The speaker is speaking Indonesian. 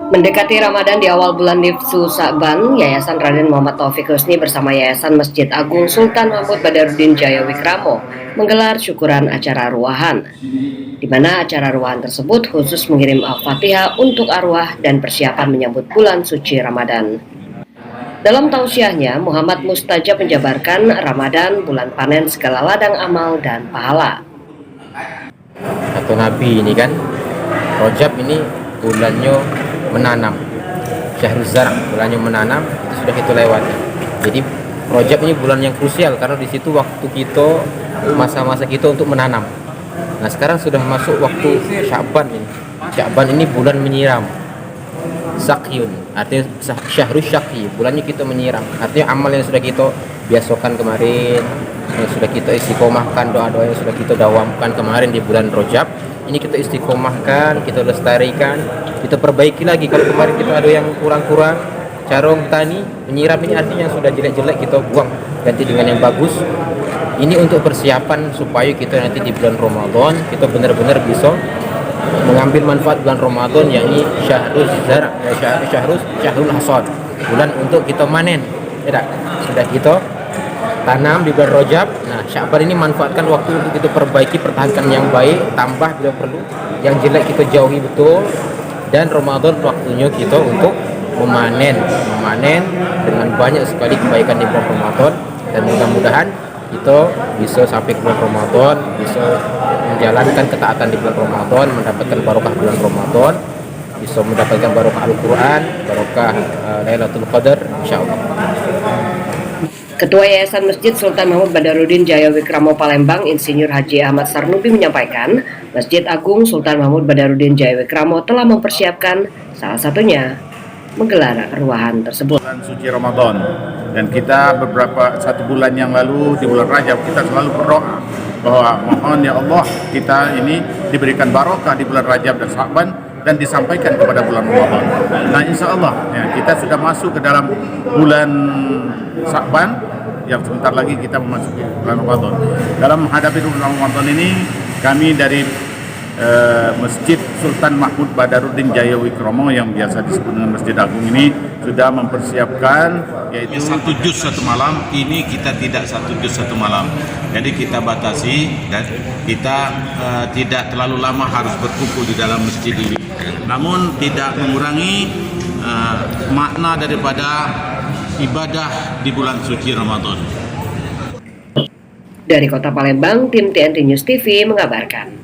Mendekati Ramadan di awal bulan Nifsu Sa'ban, Yayasan Raden Muhammad Taufik Husni bersama Yayasan Masjid Agung Sultan Mahmud Badarudin Jayawikramo menggelar syukuran acara ruahan, di mana acara ruahan tersebut khusus mengirim Al-Fatihah untuk arwah dan persiapan menyambut bulan suci Ramadan. Dalam tausiahnya, Muhammad Mustajab menjabarkan Ramadan bulan panen segala ladang amal dan pahala. Kata Nabi ini kan, Rajab ini bulannya menanam, Syahrul Zar' bulannya menanam, itu sudah kita lewati. Jadi Rajab ini bulan yang krusial karena di situ waktu kita, masa-masa kita untuk menanam. Nah sekarang sudah masuk waktu Sya'ban ini. Sya'ban ini bulan menyiram, Sakyun, artinya Syahrul Syaqi, bulannya kita menyiram. Artinya amal yang sudah kita biasakan kemarin, yang sudah kita istiqomahkan, doa-doa yang sudah kita dawamkan kemarin di bulan Rajab, ini kita istiqomahkan, kita lestarikan, kita perbaiki lagi. Kalau kemarin kita ada yang kurang-kurang, carong tani menyiram ini artinya yang sudah jelek-jelek kita buang, ganti dengan yang bagus. Ini untuk persiapan supaya kita nanti di bulan Ramadan kita benar-benar bisa mengambil manfaat bulan Ramadan, yakni Syahrul Zar', Syahrul Hasad, bulan untuk kita manen. Tidak, sudah kita tanam di bulan Rajab. Nah, Sya'ban ini manfaatkan waktu untuk kita perbaiki, pertahankan yang baik, tambah bila perlu, yang jelek kita jauhi betul. Dan Ramadan waktunya kita untuk memanen dengan banyak sekali kebaikan di bulan Ramadan. Dan mudah-mudahan kita bisa sampai ke bulan Ramadan, bisa menjalankan ketaatan di bulan Ramadan, mendapatkan barokah bulan Ramadan, bisa mendapatkan barokah Al-Quran, barokah Lailatul Qadar, insyaallah. Ketua Yayasan Masjid Sultan Mahmud Badarudin Jayawikramo Palembang, Insinyur Haji Ahmad Sarnubi menyampaikan, Masjid Agung Sultan Mahmud Badarudin Jayawikramo telah mempersiapkan salah satunya menggelar ruahan tersebut. Bulan suci Ramadan, dan kita satu bulan yang lalu di bulan Rajab kita selalu berdoa bahwa mohon ya Allah kita ini diberikan barokah di bulan Rajab dan Sya'ban dan disampaikan kepada bulan Ramadan. Nah insya Allah ya, kita sudah masuk ke dalam bulan Sya'ban yang sebentar lagi kita memasuki bulan Ramadan. Dalam menghadapi bulan Ramadan ini kami dari Masjid Sultan Mahmud Badarudin Jayawikramo yang biasa disebut dengan Masjid Agung ini sudah mempersiapkan yaitu satu juz satu malam. Ini kita tidak satu juz satu malam, jadi kita batasi dan kita tidak terlalu lama harus berkumpul di dalam masjid ini, namun tidak mengurangi makna daripada ibadah di bulan suci Ramadan. Dari Kota Palembang, tim TNT News TV mengabarkan.